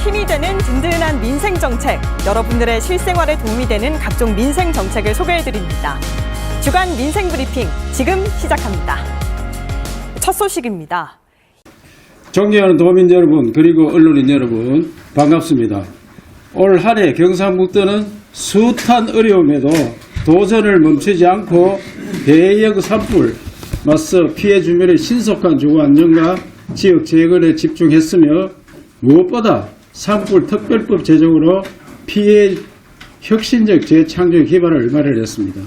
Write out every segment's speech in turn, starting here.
힘이 되는 든든한 민생 정책, 여러분들의 실생활에 도움이 되는 각종 민생 정책을 소개해드립니다. 주간 민생 브리핑 지금 시작합니다. 첫 소식입니다. 존경하는 도민 여러분 그리고 언론인 여러분 반갑습니다. 올 한 해 경상북도는 숱한 어려움에도 도전을 멈추지 않고 대형 산불 맞서 피해 주민의 신속한 주거 안정과 지역 재건에 집중했으며 무엇보다 산불 특별법 제정으로 피해 혁신적 재창조 기반을 마련했습니다.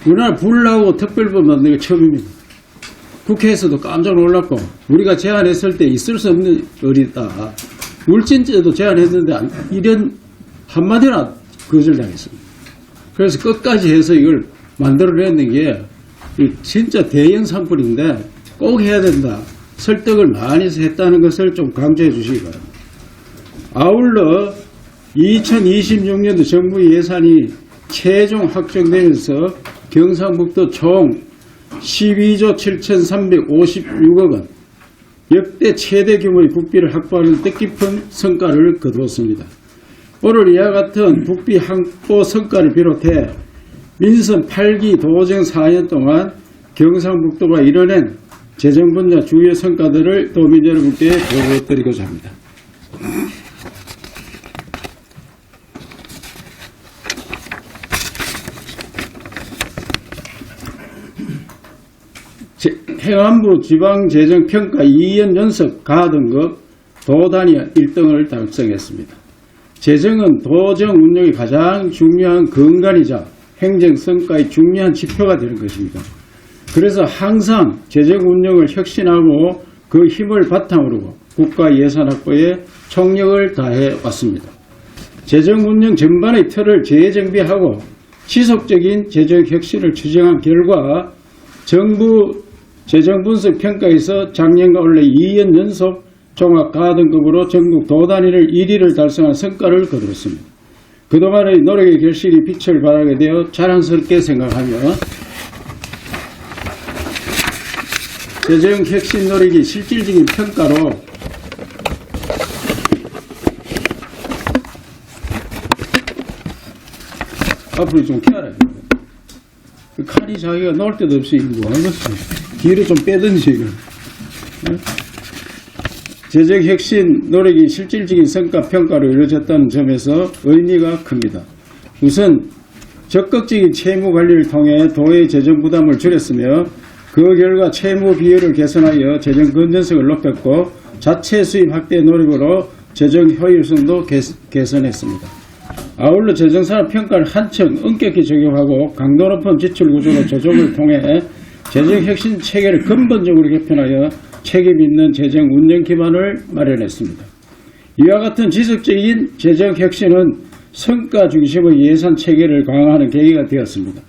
우리나라 불 나오고 특별법 만든 게 처음입니다. 국회에서도 깜짝 놀랐고 우리가 제안했을 때 있을 수 없는 일이다. 울진제도 제안했는데 이런 한마디나 거절당했습니다. 그래서 끝까지 해서 이걸 만들어내는 게 진짜 대형 산불인데 꼭 해야 된다. 설득을 많이 해서 했다는 것을 좀 강조해 주시기 바랍니다. 아울러 2026년도 정부 예산이 최종 확정되면서 경상북도 총 12조 7,356억 원, 역대 최대 규모의 국비를 확보하는 뜻깊은 성과를 거두었습니다. 오늘 이와 같은 국비 확보 성과를 비롯해 민선 8기 도정 4년 동안 경상북도가 이뤄낸 재정 분야 주요 성과들을 도민 여러분께 보고드리고자 합니다. 행안부 지방재정평가 2년 연속 가등급 도단위 1등을 달성했습니다. 재정은 도정 운영이 가장 중요한 근간이자 행정 성과의 중요한 지표가 되는 것입니다. 그래서 항상 재정 운영을 혁신하고 그 힘을 바탕으로 국가 예산 확보에 총력을 다해 왔습니다. 재정 운영 전반의 틀을 재정비하고 지속적인 재정 혁신을 추진한 결과 정부 재정 분석 평가에서 작년과 올해 2년 연속 종합 가등급으로 전국 도단위를 1위를 달성한 성과를 거두었습니다. 그동안의 노력의 결실이 빛을 발하게 되어 자랑스럽게 생각하며 재정 혁신 노력이 실질적인 평가로 앞으로 좀 키워라. 칼이 자기가 놓을 데도 없이 뭐 하는 거지? 뒤로 좀 빼든지 이걸. 재정 혁신 노력이 실질적인 성과 평가로 이루어졌다는 점에서 의미가 큽니다. 우선 적극적인 채무 관리를 통해 도의 재정 부담을 줄였으며 그 결과 채무 비율을 개선하여 재정 건전성을 높였고 자체 수입 확대 노력으로 재정 효율성도 개선했습니다. 아울러 재정산업 평가를 한층 엄격히 적용하고 강도 높은 지출 구조로 조정을 통해 재정 혁신 체계를 근본적으로 개편하여 책임 있는 재정 운영 기반을 마련했습니다. 이와 같은 지속적인 재정 혁신은 성과 중심의 예산 체계를 강화하는 계기가 되었습니다.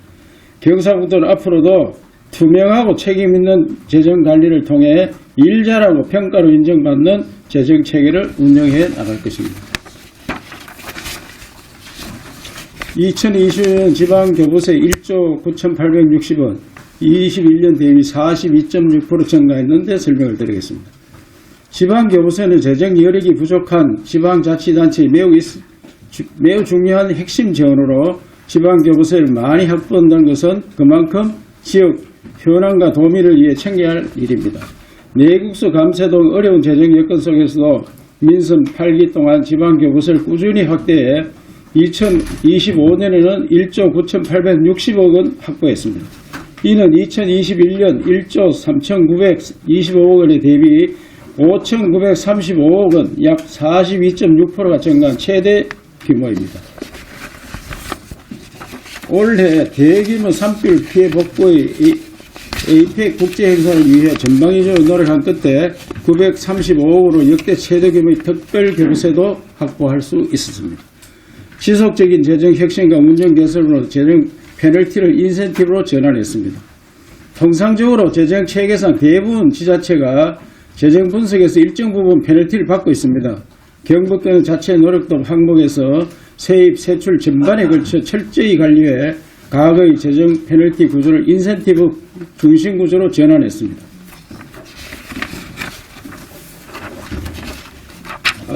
경상북도는 앞으로도 투명하고 책임 있는 재정 관리를 통해 일 잘하고 평가로 인정받는 재정 체계를 운영해 나갈 것입니다. 2020년 지방교부세 1조 9,860원, 21년 대비 42.6% 증가했는데 설명을 드리겠습니다. 지방교부세는 재정 여력이 부족한 지방자치단체에 매우 중요한 핵심 지원으로 지방교부세를 많이 확보한다는 것은 그만큼 지역 현안과 도민을 위해 챙겨야 할 일입니다. 내국수 감세 등 어려운 재정 여건 속에서도 민선 8기 동안 지방교부세를 꾸준히 확대해 2025년에는 1조 9,860억 원 확보했습니다. 이는 2021년 1조 3,925억 원에 대비 5,935억 원, 약 42.6%가 증가한 최대 규모입니다. 올해 대규모 산불 피해 복구의 에이펙 국제행사를 위해 전방위적으로 노력한 끝에 935억으로 역대 최대 규모의 특별교부세도 확보할 수 있었습니다. 지속적인 재정 혁신과 운영 개선으로 재정 페널티를 인센티브로 전환했습니다. 통상적으로 재정 체계상 대부분 지자체가 재정 분석에서 일정 부분 페널티를 받고 있습니다. 경북도는 자체 노력도 항목에서 세입, 세출 전반에 걸쳐 철저히 관리해 과거의 재정 페널티 구조를 인센티브 중심 구조로 전환했습니다.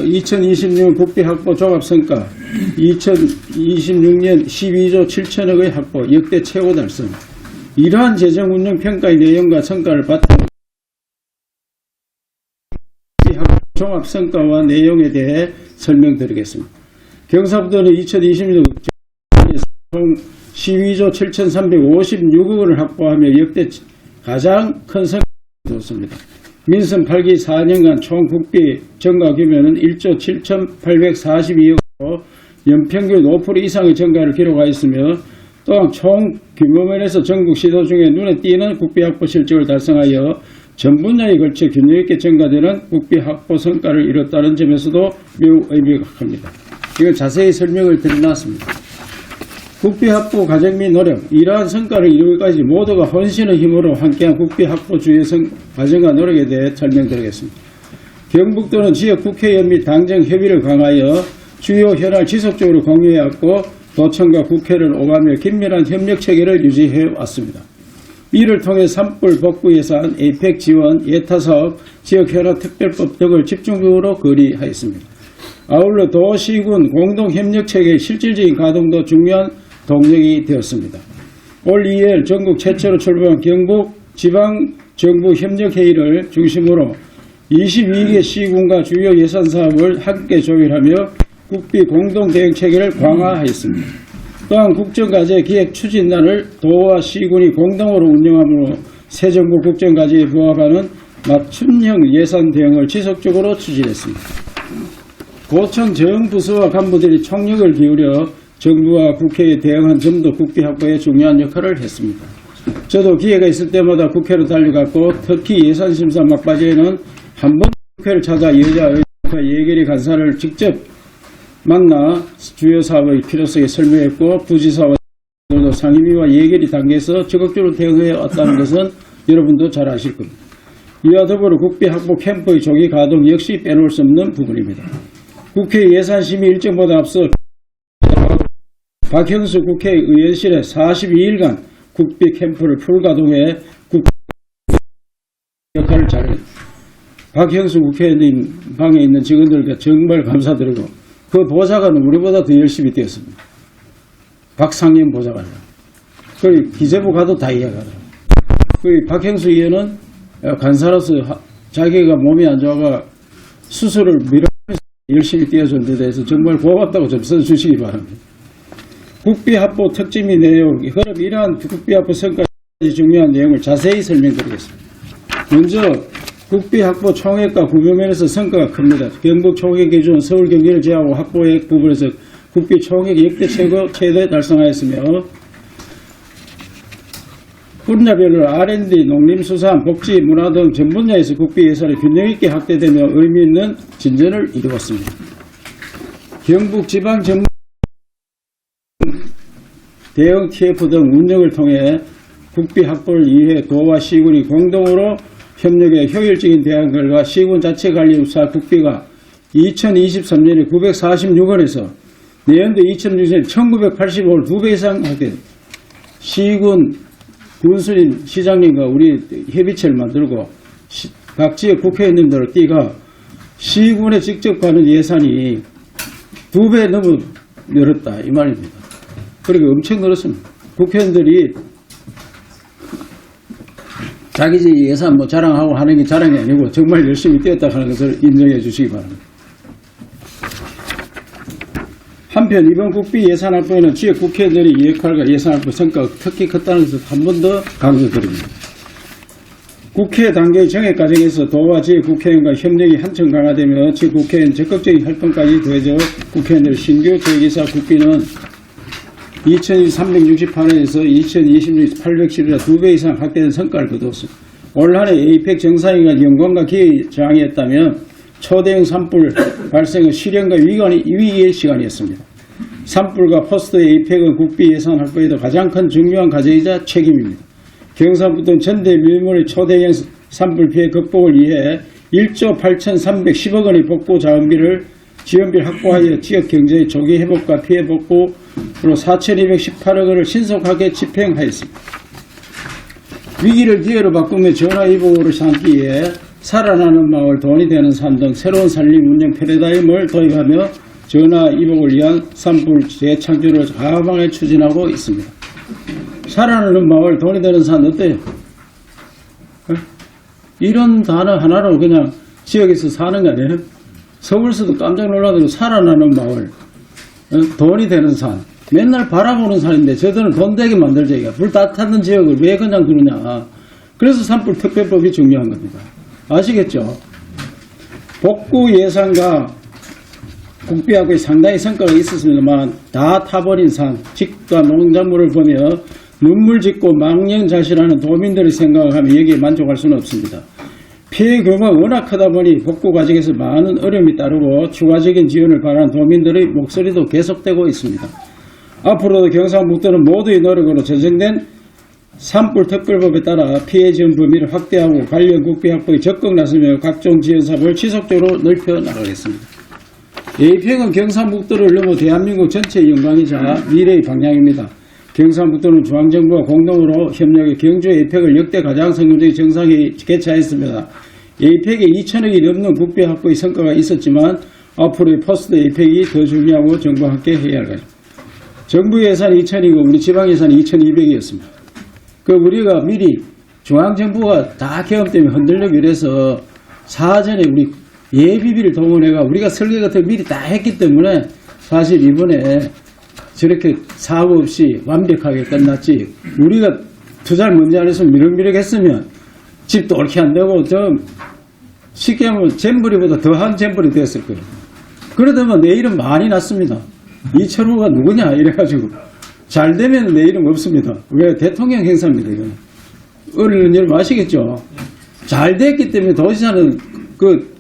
2026년 국비 확보 종합성과 2026년 12조 7천억의 확보 역대 최고 달성. 이러한 재정 운영 평가의 내용과 성과를 바탕으로 종합 성과와 내용에 대해 설명드리겠습니다. 경사부도는 2020년 총 12조 7,356억 원을 확보하며 역대 가장 큰 성과를 거뒀습니다. 민선 8기 4년간 총 국비 증가 규모는 1조 7,842억 원으로 연평균 5% 이상의 증가를 기록하였으며 또한 총 규모면에서 전국 시도 중에 눈에 띄는 국비 확보 실적을 달성하여 전 분야에 걸쳐 균형 있게 증가되는 국비 확보 성과를 이뤘다는 점에서도 매우 의미가 큽니다. 이건 자세히 설명을 드려놨습니다. 국비 확보 과정 및 노력, 이러한 성과를 이루기까지 모두가 헌신의 힘으로 함께한 국비 확보 주요 과정과 노력에 대해 설명드리겠습니다. 경북도는 지역 국회의원 및 당정 협의를 강화하여 주요 현안을 지속적으로 공유해왔고 도청과 국회를 오가며 긴밀한 협력 체계를 유지해 왔습니다. 이를 통해 산불 복구 예산, 에이펙 지원, 예타사업, 지역현안특별법 등을 집중적으로 거리하였습니다. 아울러 도시군 공동협력체계의 실질적인 가동도 중요한 동력이 되었습니다. 올 2월 전국 최초로 출범한 경북 지방정부협력회의를 중심으로 22개 시군과 주요 예산사업을 함께 조율하며 국비 공동대응체계를 강화하였습니다. 또한 국정과제 기획 추진단을 도와 시군이 공동으로 운영하므로 새 정부 국정과제에 부합하는 맞춤형 예산 대응을 지속적으로 추진했습니다. 도청 정부서와 간부들이 총력을 기울여 정부와 국회에 대응한 점도 국비 확보에 중요한 역할을 했습니다. 저도 기회가 있을 때마다 국회로 달려갔고 특히 예산심사 막바지에는 한 번 국회를 찾아 여야 의원과 예결위 간사를 직접 만나 주요 사업의 필요성에 설명했고 부지사와 상임위와 예결위 단계에서 적극적으로 대응해 왔다는 것은 여러분도 잘 아실 겁니다. 이와 더불어 국비 확보 캠프의 조기 가동 역시 빼놓을 수 없는 부분입니다. 국회 예산심의 일정보다 앞서 박형수 국회의원실에 42일간 국비 캠프를 풀가동해 국비 역할을 잘했습니다. 박형수 국회의원님 방에 있는 직원들께 정말 감사드리고 그 보좌관은 우리보다 더 열심히 뛰었습니다. 박상임 보좌관. 그 기재부 가도 다 이해가더라고요. 그 박형수 의원은 간사로서 자기가 몸이 안 좋아가 수술을 미루면서 열심히 뛰어준 데 대해서 정말 고맙다고 좀 써주시기 바랍니다. 국비 확보 특징 및 내용, 그럼 이러한 국비 확보 성과까지 중요한 내용을 자세히 설명드리겠습니다. 먼저 국비 확보 총액과 구조면에서 성과가 큽니다. 경북 총액 기준 서울 경기를 제외하고 확보액 부분에서 국비 총액 역대 최대 달성하였으며 분야별로 R&D, 농림수산, 복지, 문화 등 전 분야에서 국비 예산이 균형 있게 확대되며 의미 있는 진전을 이루었습니다. 경북 지방정부 대형 TF 등 운영을 통해 국비 확보를 위해 도와 시군이 공동으로 협력의 효율적인 대안 결과 시군 자체 관리 우사 국비가 2023년에 946원에서 내년도 2006년에 1985원 2배 이상 하게 시군 군수님 시장님과 우리 협의체를 만들고 각 지역 국회의원님들을 띄가 시군에 직접 가는 예산이 2배 넘어 늘었다 이 말입니다. 그러니까 엄청 늘었습니다. 국회의원들이 자기 예산 뭐 자랑하고 하는 게 자랑이 아니고 정말 열심히 뛰었다 하는 것을 인정해 주시기 바랍니다. 한편 이번 국비 예산 확보에는 지역 국회의원들의 역할과 예산 확보 성과가 특히 컸다는 것을 한 번 더 강조드립니다. 국회 단계의 정액 과정에서 도와 지역 국회의원과 협력이 한층 강화되며 지역 국회의원 적극적인 활동까지 더해져 국회의원들 신규 지역이사 국비는 202368원에서 2026 810원에 2배 이상 확대된 성과를 거두었습니다. 올 한해 에이펙 정상회의가 영광과 기회의 저항이었다면 초대형 산불 발생은 실현과 위기의 시간이었습니다. 산불과 포스트 에이펙은 국비 예산 확보에도 가장 큰 중요한 과제이자 책임입니다. 경상북도는 전대밀물의 초대형 산불 피해 극복을 위해 1조 8,310억 원의 복구 지원비를 확보하여 지역 경제의 조기 회복과 피해 복구로 4,218억 원을 신속하게 집행하였습니다. 위기를 기회로 바꾸며 전화위복으로 삼기 위해 살아나는 마을, 돈이 되는 산 등 새로운 산림 운영 패러다임을 도입하며 전화 이복을 위한 산불 재창조를 과감하게 추진하고 있습니다. 살아나는 마을, 돈이 되는 산 어때요? 이런 단어 하나로 그냥 지역에서 사는 거 아니에요? 서울서도 깜짝 놀라도록 살아나는 마을, 돈이 되는 산, 맨날 바라보는 산인데 저들은 돈 되게 만들자 이게. 불 다 탔는 지역을 왜 그냥 그러냐. 그래서 산불 특별법이 중요한 겁니다. 아시겠죠? 복구 예산과 국비하고의 상당히 성과가 있었습니다만 다 타버린 산, 집과 농작물을 보며 눈물 짓고 망연자실하는 도민들의 생각을 하면 여기에 만족할 수는 없습니다. 피해 규모가 워낙 크다 보니 복구 과정에서 많은 어려움이 따르고 추가적인 지원을 바라는 도민들의 목소리도 계속되고 있습니다. 앞으로도 경상북도는 모두의 노력으로 제정된 산불 특별법에 따라 피해 지원 범위를 확대하고 관련 국비 확보에 적극 나서며 각종 지원 사업을 지속적으로 넓혀 나가겠습니다. 에이펙은 경상북도를 넘어 대한민국 전체의 영광이자 미래의 방향입니다. 경상북도는 중앙정부와 공동으로 협력해 경주 에이펙을 역대 가장 성공적인 정상회의 개최하였습니다. 에이펙에 2천억이 넘는 국비 확보의 성과가 있었지만 앞으로의 포스트 에이펙이 더 중요하고 정부와 함께 해야 할 것입니다. 정부 예산이 2천이고 우리 지방 예산이 2,200이었습니다. 우리가 미리 중앙정부가 다 계엄 때문에 흔들리고 이래서 사전에 우리 예비비를 동원해가 우리가 설계 같은 거 미리 다 했기 때문에 사실 이번에 저렇게 사고 없이 완벽하게 끝났지. 우리가 투자를 먼저 안 했으면 미륵미륵 했으면 집도 옳게 안 되고 좀 쉽게 하면 잼버리보다 더한 잼버리 됐을 거예요. 그러다면 내일은 많이 났습니다. 이철우가 누구냐 이래가지고 잘 되면 내일은 없습니다. 왜? 대통령 행사입니다. 이건. 어른은 여러분 아시겠죠? 잘 됐기 때문에 도지사는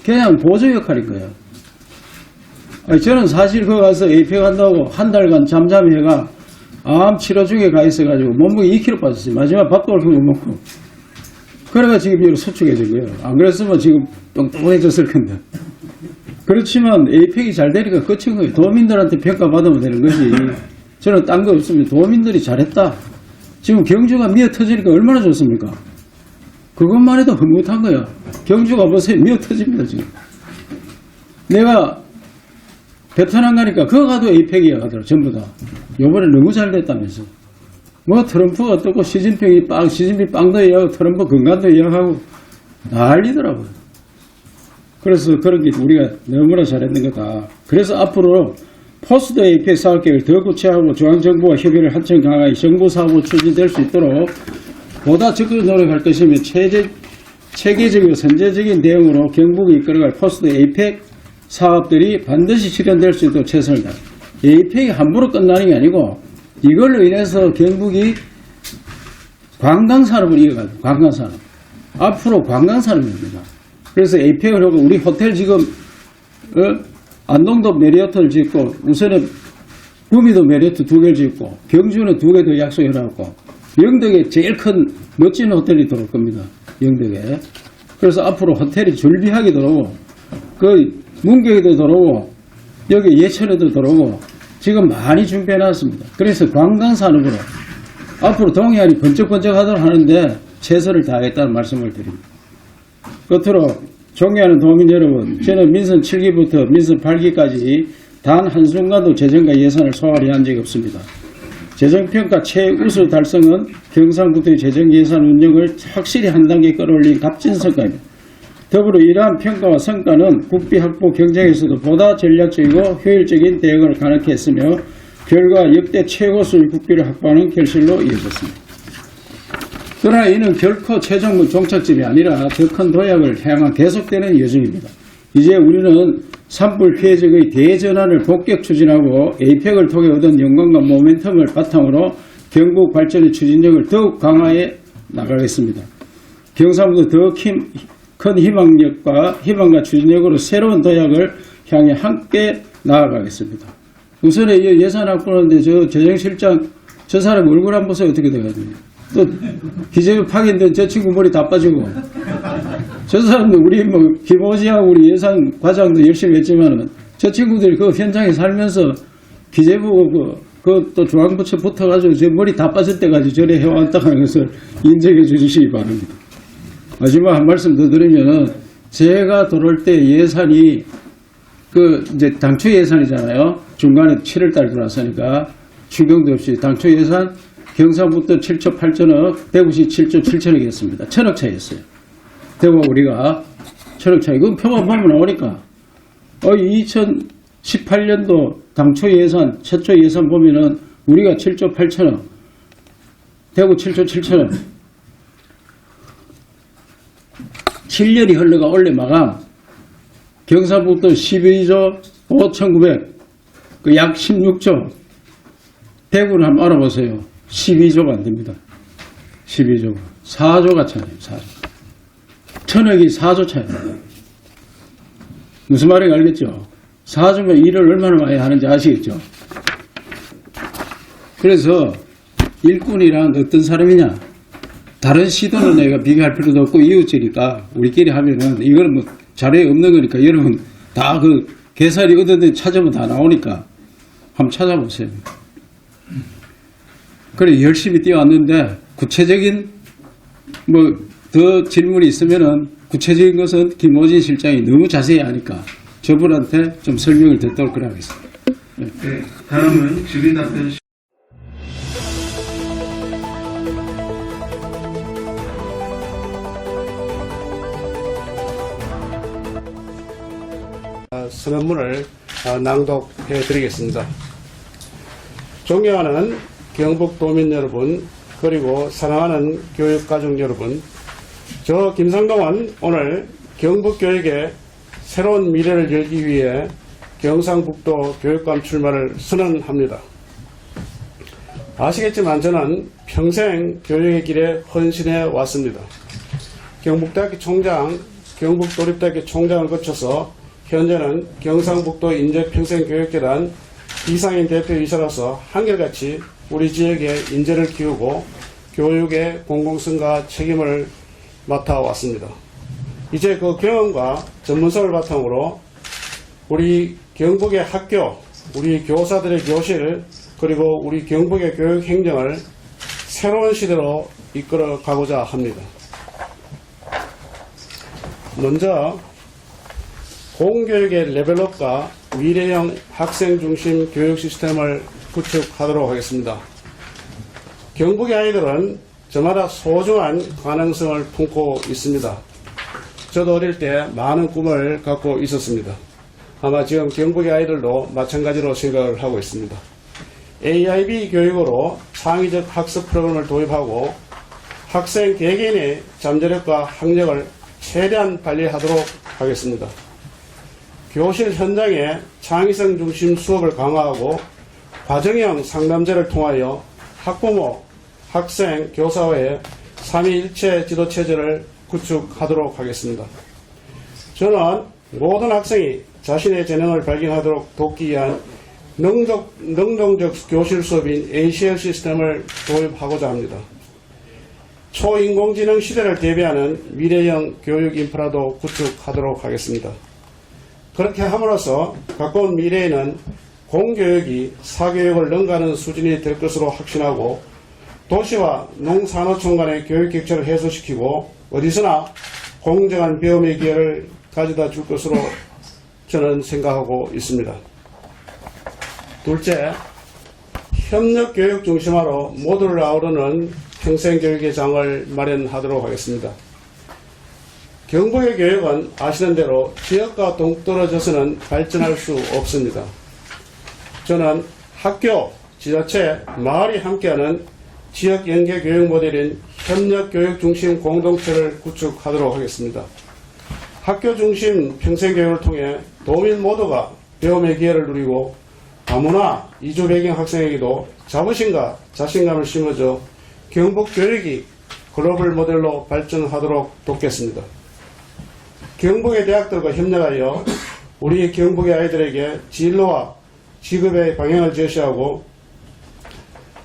그냥 보조 역할인 거예요. 저는 사실 거기 가서 에이펙 한다고 한 달간 잠잠히 해가 암 치료 중에 가 있어가지고 몸무게 2kg 빠졌어요. 마지막 밥도 얼큰 못 먹고. 그래가 지금 이렇게 수축해진 거예요. 안 그랬으면 지금 뚱뚱해졌을 건데. 그렇지만 에이펙이 잘 되니까 끝인 거예요. 도민들한테 평가받으면 되는 거지. 저는 딴 거 없습니다. 도민들이 잘했다. 지금 경주가 미어 터지니까 얼마나 좋습니까? 그것만 해도 흐뭇한 거야. 경주가 보세요. 미어 터집니다, 지금. 내가 베트남 가니까 그거 가도 에이펙이야 하더라, 전부 다. 요번에 너무 잘 됐다면서. 뭐 트럼프가 뜨고 시진핑 빵도 이야기하고 트럼프 건강도 이야기하고 난리더라고요. 그래서 그런 게 우리가 너무나 잘했는 거다. 그래서 앞으로 포스트 에이펙 사업계획을 더 구체화하고 중앙정부와 협의를 한층 강화해 정부 사업으로 추진될 수 있도록 보다 적극 노력할 것이며 체계적이고 선제적인 대응으로 경북이 이끌어갈 포스트 에이펙 사업들이 반드시 실현될 수 있도록 최선을 다합니다. 에이펙이 함부로 끝나는 게 아니고 이걸로 인해서 경북이 관광산업을 이어가요. 관광산업. 앞으로 관광산업입니다. 그래서 에이펙을 하고 우리 호텔 지금 안동도 메리어트를 짓고 우선은 구미도 메리어트 2개를 짓고 경주는 2개 더 약속해놨고 영덕에 제일 큰 멋진 호텔이 들어올 겁니다. 영덕에. 그래서 앞으로 호텔이 줄비하게 들어오고 문경에도 들어오고 여기 예천에도 들어오고 지금 많이 준비해놨습니다. 그래서 관광산업으로 앞으로 동해안이 번쩍번쩍 하도록 하는데 최선을 다하겠다는 말씀을 드립니다. 끝으로 존경하는 도민 여러분, 저는 민선 7기부터 민선 8기까지 단 한순간도 재정과 예산을 소홀히 한 적이 없습니다. 재정평가 최우수 달성은 경상북도의 재정예산 운영을 확실히 한 단계 끌어올린 값진 성과입니다. 더불어 이러한 평가와 성과는 국비 확보 경쟁에서도 보다 전략적이고 효율적인 대응을 가능케 했으며 결과 역대 최고수의 국비를 확보하는 결실로 이어졌습니다. 그러나 이는 결코 최종문 종착점이 아니라 더 큰 도약을 향한 계속되는 여정입니다. 이제 우리는 산불 피해적의 대전환을 본격 추진하고 에이펙을 통해 얻은 영광과 모멘텀을 바탕으로 경북 발전의 추진력을 더욱 강화해 나가겠습니다. 경상북도 더 큰 희망과 추진력으로 새로운 도약을 향해 함께 나아가겠습니다. 우선에 예산 확보하는데 저 재정실장 저 사람 얼굴 안 보세요. 어떻게 돼가지고. 또 기재부 파견된 저 친구 머리 다 빠지고 저 사람도 우리 김호지하고 우리 예산 과장도 열심히 했지만은 저 친구들이 그 현장에 살면서 기재부 또 중앙부처 붙어가지고 저 머리 다 빠질 때까지 저래 해왔다는 것을 인정해 주시기 바랍니다. 마지막 한 말씀 더 드리면은 제가 들어올 때 예산이 이제 당초 예산이잖아요. 중간에 7월달 들어왔으니까 추경도 없이 당초 예산 경상북도 7조 8천억, 대구시 7조 7천억이었습니다. 1,000억 차이였어요. 대구가 우리가 1,000억 차이. 그건 표만 보면 나오니까. 2018년도 당초 예산, 최초 예산 보면은 우리가 7조 8천억, 대구 7조 7천억. 7년이 흘러가 올해 마감. 경상북도 12조 5,900, 약 16조. 대구를 한번 알아보세요. 12조가 안 됩니다. 12조가. 4조가 차이에요, 4조. 1,000억이 4조 차이입니다. 무슨 말인지 알겠죠? 4조면 일을 얼마나 많이 하는지 아시겠죠? 그래서 일꾼이란 어떤 사람이냐? 다른 시도는 내가 비교할 필요도 없고 이웃지니까 우리끼리 하면은 이거는 뭐 자료에 없는 거니까 여러분 다 그 개살이 어떤 데 찾아보면 다 나오니까 한번 찾아보세요. 그래 열심히 뛰어왔는데 구체적인 뭐 더 질문이 있으면은 구체적인 것은 김호진 실장이 너무 자세히 하니까 저분한테 좀 설명을 듣도록 하겠습니다. 네, 다음은 질의답변 선언문을 낭독해 드리겠습니다. 존경하는 경북도민 여러분, 그리고 사랑하는 교육가족 여러분, 저 김상동은 오늘 경북교육의 새로운 미래를 열기 위해 경상북도 교육감 출마를 선언합니다. 아시겠지만 저는 평생 교육의 길에 헌신해 왔습니다. 경북대학교 총장, 경북도립대학교 총장을 거쳐서 현재는 경상북도 인재평생교육재단 이상인 대표이사로서 한결같이 우리 지역의 인재를 키우고 교육의 공공성과 책임을 맡아왔습니다. 이제 그 경험과 전문성을 바탕으로 우리 경북의 학교, 우리 교사들의 교실, 그리고 우리 경북의 교육 행정을 새로운 시대로 이끌어 가고자 합니다. 먼저 공교육의 레벨업과 미래형 학생 중심 교육 시스템을 구축하도록 하겠습니다. 경북의 아이들은 저마다 소중한 가능성을 품고 있습니다. 저도 어릴 때 많은 꿈을 갖고 있었습니다. 아마 지금 경북의 아이들도 마찬가지로 생각을 하고 있습니다. AIB 교육으로 창의적 학습 프로그램을 도입하고 학생 개개인의 잠재력과 학력을 최대한 발휘하도록 하겠습니다. 교실 현장에 창의성 중심 수업을 강화하고 과정형 상담제를 통하여 학부모, 학생, 교사와의 삼위일체 지도체제를 구축하도록 하겠습니다. 저는 모든 학생이 자신의 재능을 발견하도록 돕기 위한 능동적 교실 수업인 ACL 시스템을 도입하고자 합니다. 초인공지능 시대를 대비하는 미래형 교육 인프라도 구축하도록 하겠습니다. 그렇게 함으로써 가까운 미래에는 공교육이 사교육을 능가하는 수준이 될 것으로 확신하고 도시와 농산어촌 간의 교육 격차를 해소시키고 어디서나 공정한 배움의 기회를 가져다 줄 것으로 저는 생각하고 있습니다. 둘째, 협력교육 중심화로 모두를 아우르는 평생교육의 장을 마련하도록 하겠습니다. 경북의 교육은 아시는 대로 지역과 동떨어져서는 발전할 수 없습니다. 저는 학교, 지자체, 마을이 함께하는 지역 연계 교육 모델인 협력 교육 중심 공동체를 구축하도록 하겠습니다. 학교 중심 평생교육을 통해 도민 모두가 배움의 기회를 누리고 다문화 이주 배경 학생에게도 자부심과 자신감을 심어줘 경북 교육이 글로벌 모델로 발전하도록 돕겠습니다. 경북의 대학들과 협력하여 우리 경북의 아이들에게 진로와 직업의 방향을 제시하고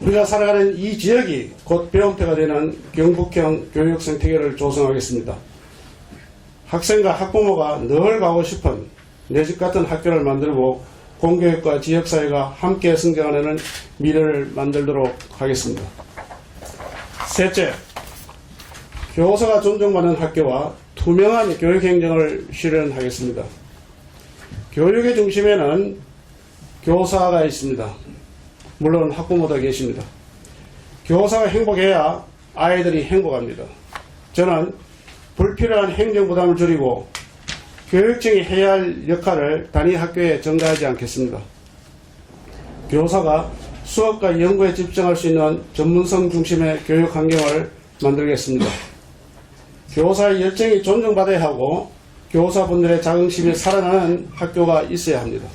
우리가 살아가는 이 지역이 곧 배움터가 되는 경북형 교육 생태계를 조성하겠습니다. 학생과 학부모가 늘 가고 싶은 내 집 같은 학교를 만들고 공교육과 지역사회가 함께 성장하는 미래를 만들도록 하겠습니다. 셋째, 교사가 존중받는 학교와 투명한 교육 행정을 실현하겠습니다. 교육의 중심에는 교사가 있습니다. 물론 학부모도 계십니다. 교사가 행복해야 아이들이 행복합니다. 저는 불필요한 행정 부담을 줄이고 교육청이 해야 할 역할을 단위 학교에 전가하지 않겠습니다. 교사가 수업과 연구에 집중할 수 있는 전문성 중심의 교육 환경을 만들겠습니다. 교사의 열정이 존중받아야 하고 교사분들의 자긍심이 살아나는 학교가 있어야 합니다.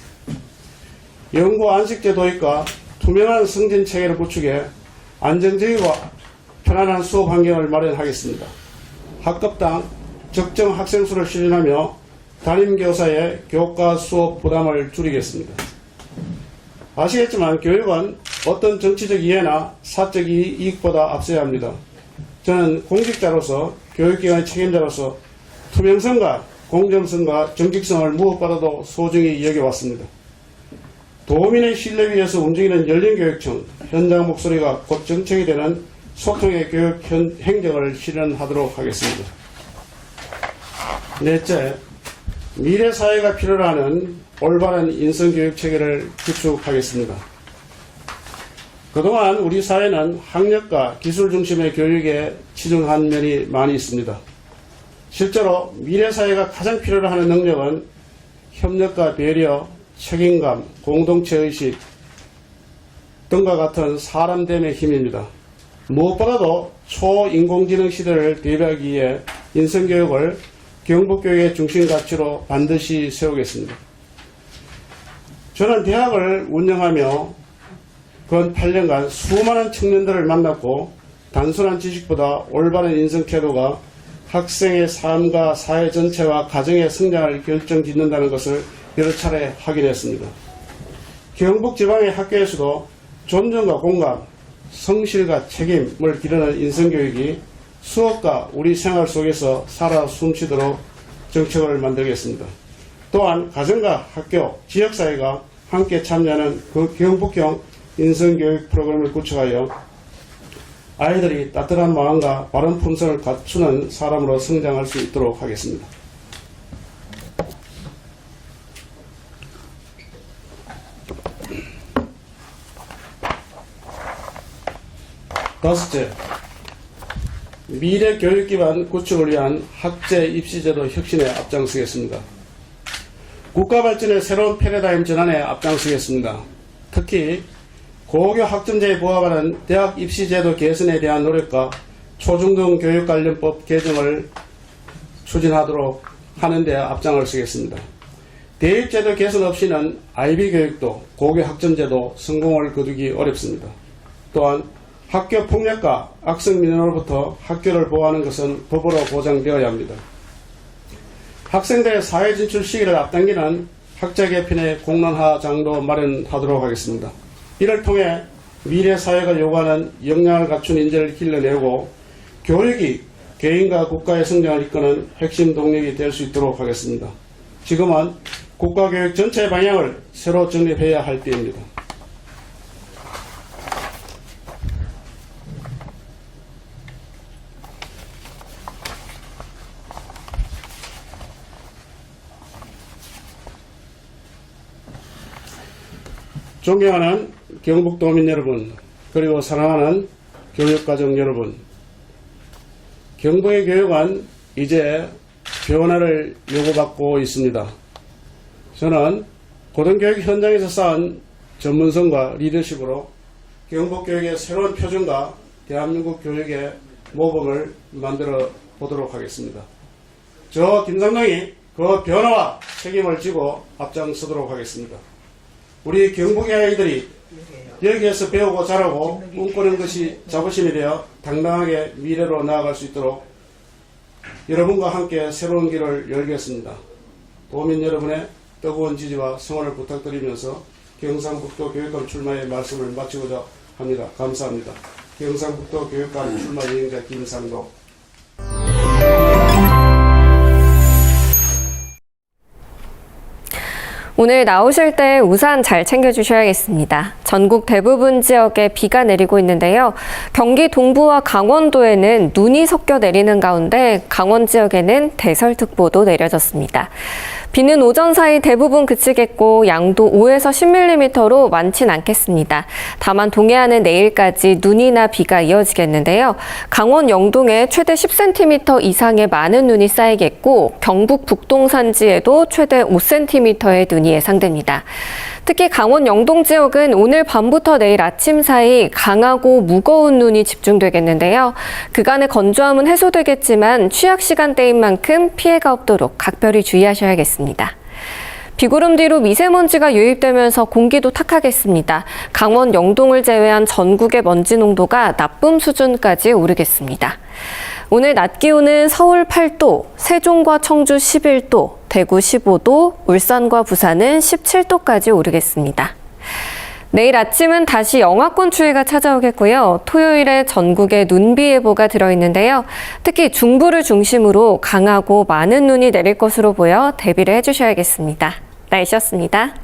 연구 안식제 도입과 투명한 승진 체계를 구축해 안정적이고 편안한 수업 환경을 마련하겠습니다. 학급당 적정 학생 수를 실현하며 담임교사의 교과 수업 부담을 줄이겠습니다. 아시겠지만 교육은 어떤 정치적 이해나 사적 이익보다 앞서야 합니다. 저는 공직자로서 교육기관의 책임자로서 투명성과 공정성과 정직성을 무엇보다도 소중히 여겨왔습니다. 도민의 신뢰 위에서 움직이는 열린교육청, 현장 목소리가 곧 정책이 되는 소통의 교육 행정을 실현하도록 하겠습니다. 넷째, 미래 사회가 필요로 하는 올바른 인성교육 체계를 구축하겠습니다. 그동안 우리 사회는 학력과 기술 중심의 교육에 치중한 면이 많이 있습니다. 실제로 미래 사회가 가장 필요로 하는 능력은 협력과 배려, 책임감, 공동체의식 등과 같은 사람됨의 힘입니다. 무엇보다도 초인공지능 시대를 대비하기 위해 인성교육을 경북교육의 중심 가치로 반드시 세우겠습니다. 저는 대학을 운영하며 근 8년간 수많은 청년들을 만났고 단순한 지식보다 올바른 인성 태도가 학생의 삶과 사회 전체와 가정의 성장을 결정짓는다는 것을 여러 차례 확인했습니다. 경북 지방의 학교에서도 존중과 공감, 성실과 책임을 기르는 인성교육이 수업과 우리 생활 속에서 살아 숨쉬도록 정책을 만들겠습니다. 또한 가정과 학교, 지역사회가 함께 참여하는 그 경북형 인성교육 프로그램을 구축하여 아이들이 따뜻한 마음과 바른 품성을 갖추는 사람으로 성장할 수 있도록 하겠습니다. 다섯째, 미래 교육 기반 구축을 위한 학제 입시제도 혁신에 앞장서겠습니다. 국가 발전의 새로운 패러다임 전환에 앞장서겠습니다. 특히 고교 학점제에 부합하는 대학 입시제도 개선에 대한 노력과 초중등 교육관련법 개정을 추진하도록 하는 데 앞장을 서겠습니다. 대입제도 개선 없이는 IB 교육도 고교 학점제도 성공을 거두기 어렵습니다. 또한 학교 폭력과 악성 민원으로부터 학교를 보호하는 것은 법으로 보장되어야 합니다. 학생들의 사회 진출 시기를 앞당기는 학제 개편의 공론화 장도 마련하도록 하겠습니다. 이를 통해 미래 사회가 요구하는 역량을 갖춘 인재를 길러내고 교육이 개인과 국가의 성장을 이끄는 핵심 동력이 될 수 있도록 하겠습니다. 지금은 국가교육 전체 방향을 새로 정립해야 할 때입니다. 존경하는 경북도민 여러분, 그리고 사랑하는 교육가정 여러분, 경북의 교육은 이제 변화를 요구받고 있습니다. 저는 고등교육 현장에서 쌓은 전문성과 리더십으로 경북교육의 새로운 표준과 대한민국 교육의 모범을 만들어 보도록 하겠습니다. 저 김상동이 그 변화와 책임을 지고 앞장서도록 하겠습니다. 우리 경북의 아이들이 여기에서 배우고 자라고 꿈꾸는 것이 자부심이 되어 당당하게 미래로 나아갈 수 있도록 여러분과 함께 새로운 길을 열겠습니다. 도민 여러분의 뜨거운 지지와 성원을 부탁드리면서 경상북도 교육감 출마의 말씀을 마치고자 합니다. 감사합니다. 경상북도 교육감 출마 예행자 김상도. 오늘 나오실 때 우산 잘 챙겨주셔야겠습니다. 전국 대부분 지역에 비가 내리고 있는데요. 경기 동부와 강원도에는 눈이 섞여 내리는 가운데 강원 지역에는 대설특보도 내려졌습니다. 비는 오전 사이 대부분 그치겠고 양도 5에서 10mm로 많진 않겠습니다. 다만 동해안은 내일까지 눈이나 비가 이어지겠는데요. 강원 영동에 최대 10cm 이상의 많은 눈이 쌓이겠고 경북 북동 산지에도 최대 5cm의 눈이 예상됩니다. 특히 강원 영동 지역은 오늘 밤부터 내일 아침 사이 강하고 무거운 눈이 집중되겠는데요. 그간의 건조함은 해소되겠지만 취약 시간대인 만큼 피해가 없도록 각별히 주의하셔야겠습니다. 비구름 뒤로 미세먼지가 유입되면서 공기도 탁하겠습니다. 강원 영동을 제외한 전국의 먼지 농도가 나쁨 수준까지 오르겠습니다. 오늘 낮 기온은 서울 8도, 세종과 청주 11도, 대구 15도, 울산과 부산은 17도까지 오르겠습니다. 내일 아침은 다시 영하권 추위가 찾아오겠고요. 토요일에 전국에 눈비 예보가 들어있는데요. 특히 중부를 중심으로 강하고 많은 눈이 내릴 것으로 보여 대비를 해주셔야겠습니다. 날씨였습니다.